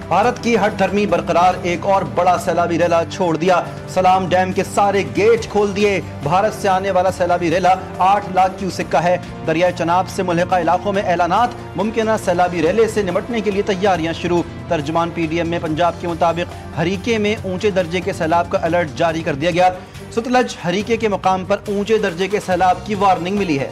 بھارت کی ہٹ دھرمی برقرار، ایک اور بڑا سیلابی ریلا چھوڑ دیا۔ سلام ڈیم کے سارے گیٹ کھول دیے۔ بھارت سے آنے والا سیلابی ریلا 8 لاکھ کیوسک کا ہے۔ دریائے چناب سے ملحقہ علاقوں میں اعلانات، ممکنہ سیلابی ریلے سے نمٹنے کے لیے تیاریاں شروع۔ ترجمان پی ڈی ایم میں پنجاب کے مطابق ہریکے میں اونچے درجے کے سیلاب کا الرٹ جاری کر دیا گیا۔ ستلج ہریکے کے مقام پر اونچے درجے کے سیلاب کی وارننگ ملی ہے۔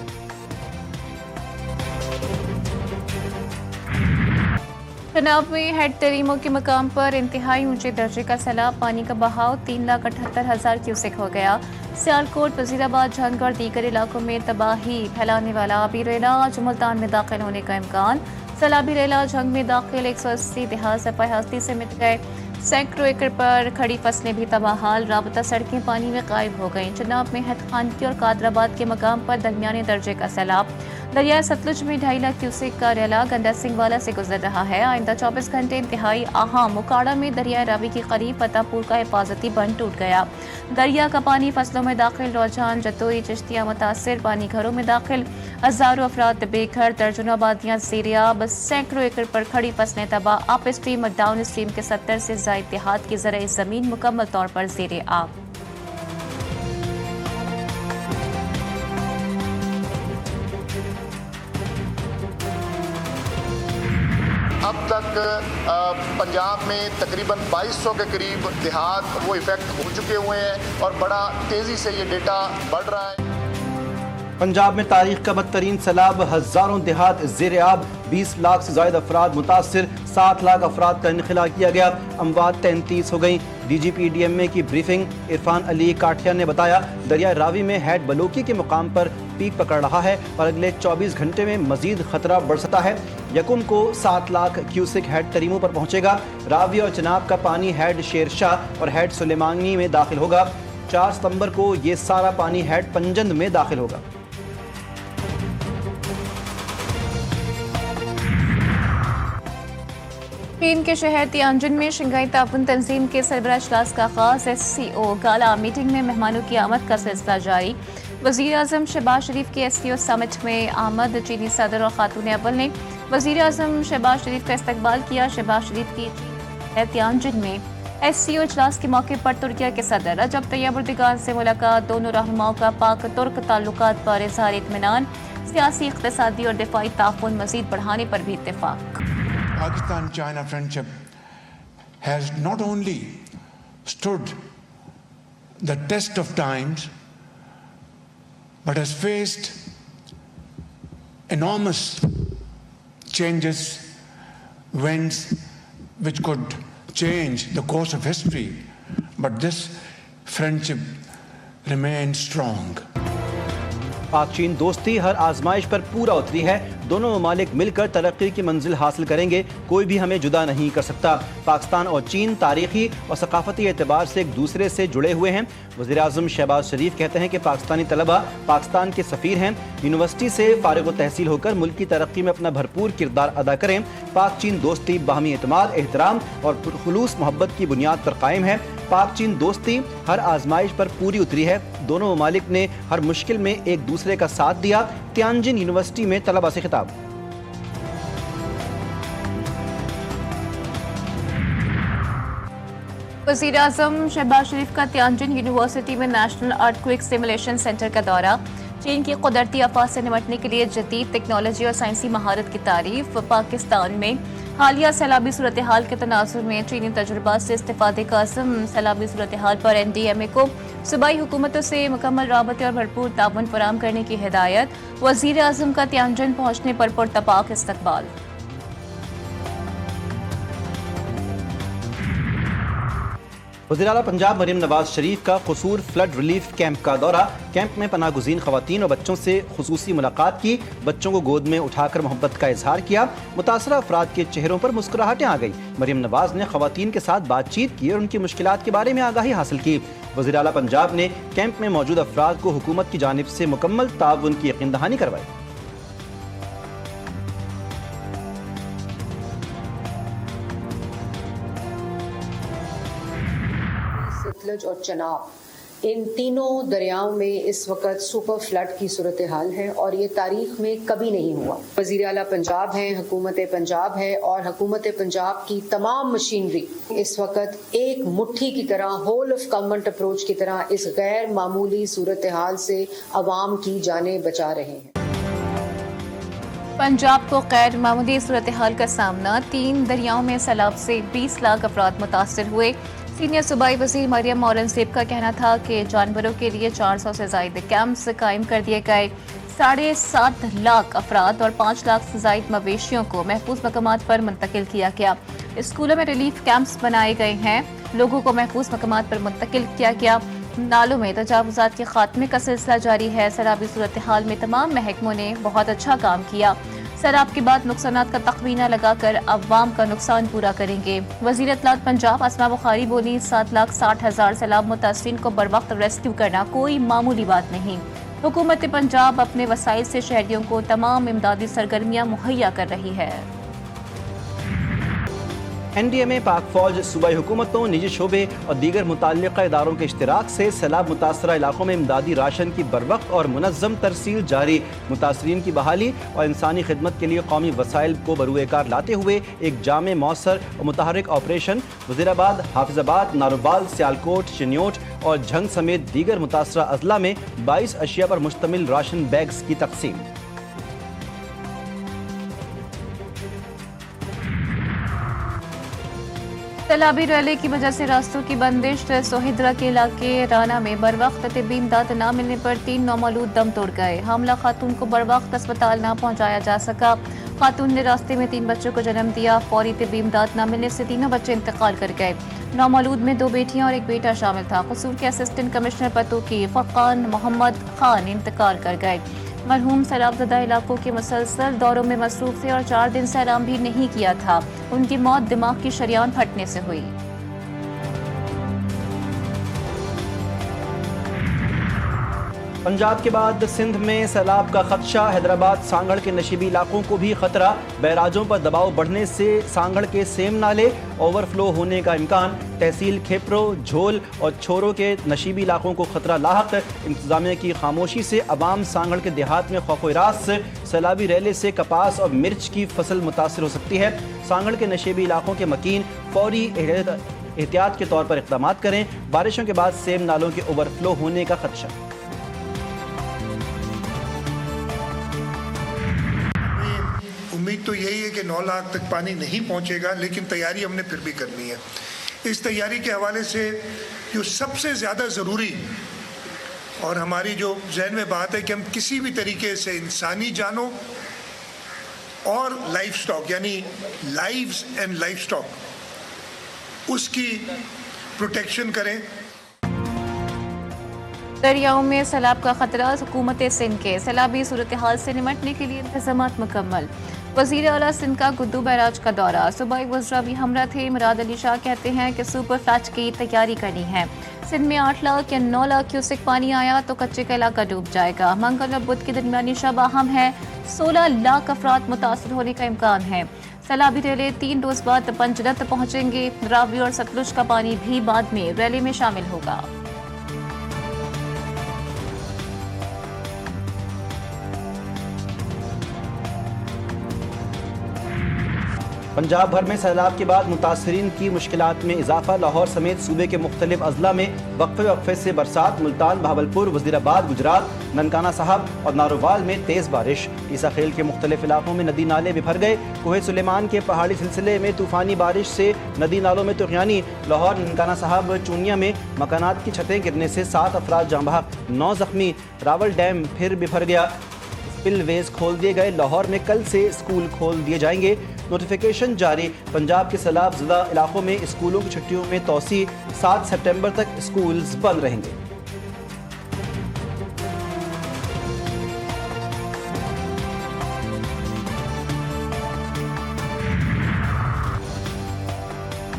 چناب میں ہیڈ تریمو کے مقام پر انتہائی اونچے درجے کا سیلاب، پانی کا بہاؤ 3,78,000 کیوسک ہو گیا۔ سیالکوٹ، وزیر آباد، جھنگ اور دیگر علاقوں میں تباہی پھیلانے والا آبی ریلا آج ملتان میں داخل ہونے کا امکان۔ سیلابی ریلا جھنگ میں داخل 180 دیہات صفحہ ہستی سے مٹ گئے۔ سینکڑوں ایکڑ پر کھڑی فصلیں بھی تباہ حال، رابطہ سڑکیں پانی میں غائب ہو گئیں۔ چناب میں ہیڈ خانکی اور قادر آباد کے مقام پر درمیانے درجے کا سیلاب۔ دریائے ستلج میں 2.5 لاکھ کیوسک کا ریلا گنڈا سنگھ والا سے گزر رہا ہے۔ آئندہ 24 گھنٹے انتہائی اہم۔ موکاڑا میں دریائے راوی کے قریب فتح پور کا حفاظتی بند ٹوٹ گیا۔ دریا کا پانی فصلوں میں داخل، روجان، جتوئی، چشتیاں متاثر، پانی گھروں میں داخل، ہزاروں افراد بے گھر، درجنوں آبادیاں زیر آب، سینکڑوں ایکڑ پر کھڑی فصلیں تباہ۔ اپ اسٹریم اور ڈاؤن اسٹریم کے 70 سے زائد دیہات کی زرعی زمین مکمل طور پر زیر آب۔ اب تک پنجاب میں تقریباً 2200 کے قریب دیہات وہ افیکٹ ہو چکے ہوئے ہیں اور بڑا تیزی سے یہ ڈیٹا بڑھ رہا ہے۔ پنجاب میں تاریخ کا بدترین سیلاب، ہزاروں دیہات زیر آب، 20 لاکھ سے زائد افراد متاثر، 7 لاکھ افراد کا انخلا کیا گیا، اموات 33 ہو گئیں۔ D G P D M A کی بریفنگ، عرفان علی کاٹھیا نے بتایا دریائے راوی میں ہیڈ بلوکی کے مقام پر پیک پکڑ رہا ہے اور اگلے 24 گھنٹے میں مزید خطرہ بڑھ سکتا ہے۔ یکم کو 7 لاکھ کیوسک ہیڈ تریمو پر پہنچے گا۔ راوی اور چناب کا پانی ہیڈ شیر شاہ اور ہیڈ سلیمانی میں داخل ہوگا۔ 4 ستمبر کو یہ سارا پانی ہیڈ پنجند میں داخل ہوگا۔ چین کے شہر تیانجن میں شنگھائی تعاون تنظیم کے سربراہ اجلاس کا آغاز، ایس سی او گالا میٹنگ میں مہمانوں کی آمد کا سلسلہ جاری۔ وزیر اعظم شہباز شریف کے ایس سی او سمٹ میں آمد، چینی صدر اور خاتون اول نے وزیر اعظم شہباز شریف کا استقبال کیا۔ شہباز شریف کی تیانجن میں ایس سی او اجلاس کے موقع پر ترکیہ کے صدر رجب طیب اردگان سے ملاقات، دونوں رہنماؤں کا پاک ترک تعلقات پر اظہار اطمینان، سیاسی، اقتصادی اور دفاعی تعاون مزید بڑھانے پر بھی اتفاق۔ Pakistan-China friendship has not only stood the test of times, but has faced enormous changes, winds which could change the course of history, but this friendship remains strong. پاک چین دوستی ہر آزمائش پر پورا اتری ہے۔ دونوں ممالک مل کر ترقی کی منزل حاصل کریں گے، کوئی بھی ہمیں جدا نہیں کر سکتا۔ پاکستان اور چین تاریخی اور ثقافتی اعتبار سے ایک دوسرے سے جڑے ہوئے ہیں۔ وزیر اعظم شہباز شریف کہتے ہیں کہ پاکستانی طلبہ پاکستان کے سفیر ہیں، یونیورسٹی سے فارغ التحصیل ہو کر ملک کی ترقی میں اپنا بھرپور کردار ادا کریں۔ پاک چین دوستی باہمی اعتماد، احترام اور خلوص محبت کی بنیاد پر قائم ہے۔ پاک چین دوستی ہر آزمائش پر پوری اتری ہے۔ دونوں ممالک نے ہر مشکل میں ایک دوسرے کا ساتھ دیا۔ تیانجن یونیورسٹی میں طلبہ سے خطاب۔ وزیر اعظم شہباز شریف کا تیانجن یونیورسٹی میں نیشنل ارتھ کوئک سیمولیشن سینٹر کا دورہ۔ چین کی قدرتی آفات سے نمٹنے کے لیے جدید ٹیکنالوجی اور سائنسی مہارت کی تعریف۔ پاکستان میں حالیہ سیلابی صورتحال کے تناظر میں چینی تجربات سے استفادے کا عزم۔ سیلابی صورتحال پر این ڈی ایم اے کو صوبائی حکومتوں سے مکمل رابطے اور بھرپور تعاون فراہم کرنے کی ہدایت۔ وزیر اعظم کا تیانجن پہنچنے پر پرتپاک استقبال۔ وزیر اعلیٰ پنجاب مریم نواز شریف کا قصور فلڈ ریلیف کیمپ کا دورہ۔ کیمپ میں پناہ گزین خواتین اور بچوں سے خصوصی ملاقات کی، بچوں کو گود میں اٹھا کر محبت کا اظہار کیا۔ متاثرہ افراد کے چہروں پر مسکراہٹیں آ گئیں۔ مریم نواز نے خواتین کے ساتھ بات چیت کی اور ان کی مشکلات کے بارے میں آگاہی حاصل کی۔ وزیر اعلیٰ پنجاب نے کیمپ میں موجود افراد کو حکومت کی جانب سے مکمل تعاون کی یقین دہانی کروائی۔ ستلج اور چناب ان تینوں دریاؤں میں اس وقت سپر فلڈ کی صورتحال ہے اور یہ تاریخ میں کبھی نہیں ہوا. وزیر اعلیٰ پنجاب ہیں، حکومت پنجاب ہے اور حکومت پنجاب کی تمام مشینری اس وقت ایک مٹھی کی طرح، ہول آف گورنمنٹ اپروچ کی طرح اس غیر معمولی صورتحال سے عوام کی جانیں بچا رہے ہیں. پنجاب کو غیر معمولی صورتحال کا سامنا، 3 دریاؤں میں سیلاب سے 20 لاکھ افراد متاثر ہوئے. سینئر صوبائی وزیر مریم اورنگزیب کا کہنا تھا کہ جانوروں کے لیے 400 سے زائد کیمپس قائم کر دیے گئے. 7.5 لاکھ افراد اور 5 لاکھ سے زائد مویشیوں کو محفوظ مقامات پر منتقل کیا گیا. اسکولوں میں ریلیف کیمپس بنائے گئے ہیں، لوگوں کو محفوظ مقامات پر منتقل کیا گیا. نالوں میں تجاوزات کے خاتمے کا سلسلہ جاری ہے. سیلابی صورتحال میں تمام محکموں نے بہت اچھا کام کیا. سیلاب کے بعد نقصانات کا تخمینہ لگا کر عوام کا نقصان پورا کریں گے. وزیر اطلاعات پنجاب اسما بخاری بولی 7,60,000 سیلاب متاثرین کو بروقت ریسکیو کرنا کوئی معمولی بات نہیں. حکومت پنجاب اپنے وسائل سے شہریوں کو تمام امدادی سرگرمیاں مہیا کر رہی ہے. این ڈی اے میں پاک فوج، صوبائی حکومتوں، نجی شعبے اور دیگر متعلقہ اداروں کے اشتراک سے سیلاب متاثرہ علاقوں میں امدادی راشن کی بروقت اور منظم ترسیل جاری. متاثرین کی بحالی اور انسانی خدمت کے لیے قومی وسائل کو بروئے کار لاتے ہوئے ایک جامع، مؤثر اور متحرک آپریشن وزیر آباد، حافظ آباد، نارووال، سیالکوٹ، شنیوٹ اور جھنگ سمیت دیگر متاثرہ اضلاع میں 22 اشیاء پر مشتمل راشن بیگز کی تقسیم. سیلابی ریلے کی وجہ سے راستوں کی بندش، سوہدرا کے علاقے رانا میں بروقت طبی امداد نہ ملنے پر 3 نومولود دم توڑ گئے. حاملہ خاتون کو بروقت اسپتال نہ پہنچایا جا سکا. خاتون نے راستے میں 3 بچوں کو جنم دیا. فوری طبی امداد نہ ملنے سے تینوں بچے انتقال کر گئے. نومولود میں 2 بیٹیاں اور 1 بیٹا شامل تھا. قصور کے اسسٹنٹ کمشنر پتوکی فرقان محمد خان انتقال کر گئے. مرحوم سیلاب زدہ علاقوں کے مسلسل دوروں میں مصروف تھے اور 4 دن سے آرام بھی نہیں کیا تھا. ان کی موت دماغ کی شریان پھٹنے سے ہوئی. پنجاب کے بعد سندھ میں سیلاب کا خدشہ. حیدرآباد سانگھڑ کے نشیبی علاقوں کو بھی خطرہ. بیراجوں پر دباؤ بڑھنے سے سانگھڑ کے سیم نالے اوور فلو ہونے کا امکان. تحصیل کھیپرو، جھول اور چھورو کے نشیبی علاقوں کو خطرہ لاحق. انتظامیہ کی خاموشی سے عوام سانگھڑ کے دیہات میں خوف و ہراس. سیلابی ریلے سے کپاس اور مرچ کی فصل متاثر ہو سکتی ہے. سانگھڑ کے نشیبی علاقوں کے مکین فوری احتیاط کے طور پر اقدامات کریں. بارشوں کے بعد سیم نالوں کے اوور فلو ہونے کا خدشہ. امید تو یہی ہے کہ 9 لاکھ تک پانی نہیں پہنچے گا، لیکن تیاری ہم نے پھر بھی کرنی ہے. اس تیاری کے حوالے سے جو سب سے زیادہ ضروری اور ہماری جو ذہن میں بات ہے کہ ہم کسی بھی طریقے سے انسانی جانوں اور لائف سٹاک، یعنی لائفز اینڈ لائف سٹاک، اس کی پروٹیکشن کریں. دریاؤں میں سیلاب کا خطرہ. حکومت سندھ کے سیلابی صورتحال سے نمٹنے کے لیے انتظامات مکمل. وزیر اعلیٰ سندھ کا گڈو بیراج کا دورہ. صوبائی وزراء بھی ہمراہ تھے. مراد علی شاہ کہتے ہیں کہ سپر فلڈ کی تیاری کرنی ہے. سندھ میں 8 لاکھ یا 9 لاکھ کیوسک پانی آیا تو کچے کا علاقہ ڈوب جائے گا. منگل اور بدھ کی درمیانی شب اہم ہے. 16 لاکھ افراد متاثر ہونے کا امکان ہے. سیلابی ریلے 3 روز بعد پنجرت پہنچیں گے. راوی اور ستلج کا پانی بھی بعد میں ریلے میں شامل ہوگا. پنجاب بھر میں سیلاب کے بعد متاثرین کی مشکلات میں اضافہ. لاہور سمیت صوبے کے مختلف اضلاع میں وقفے سے برسات. ملتان، بہاولپور، وزیر آباد، گجرات، ننکانہ صاحب اور نارووال میں تیز بارش. عیسیٰ خیل کے مختلف علاقوں میں ندی نالے بھر گئے. کوہ سلیمان کے پہاڑی سلسلے میں طوفانی بارش سے ندی نالوں میں طغیانی. لاہور، ننکانہ صاحب، چونیا میں مکانات کی چھتیں گرنے سے 7 افراد جاں بحق، 9 زخمی. راول ڈیم پھر بھر گیا. اسپل ویز کھول دیے گئے. لاہور میں کل سے اسکول کھول دیے جائیں گے. نوٹیفیکیشن جاری. پنجاب کے سیلاب زدہ علاقوں میں اسکولوں کی چھٹیوں میں توسیع. 7 سپٹمبر تک اسکولز بند رہیں گے.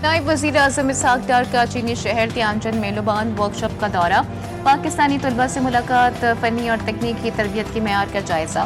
نائب وزیر اعظم اسحاق ڈار کا چینی شہر تیانجن میں لبان ورکشاپ کا دورہ. پاکستانی طلباء سے ملاقات. فنی اور تکنیکی تربیت کے معیار کا جائزہ.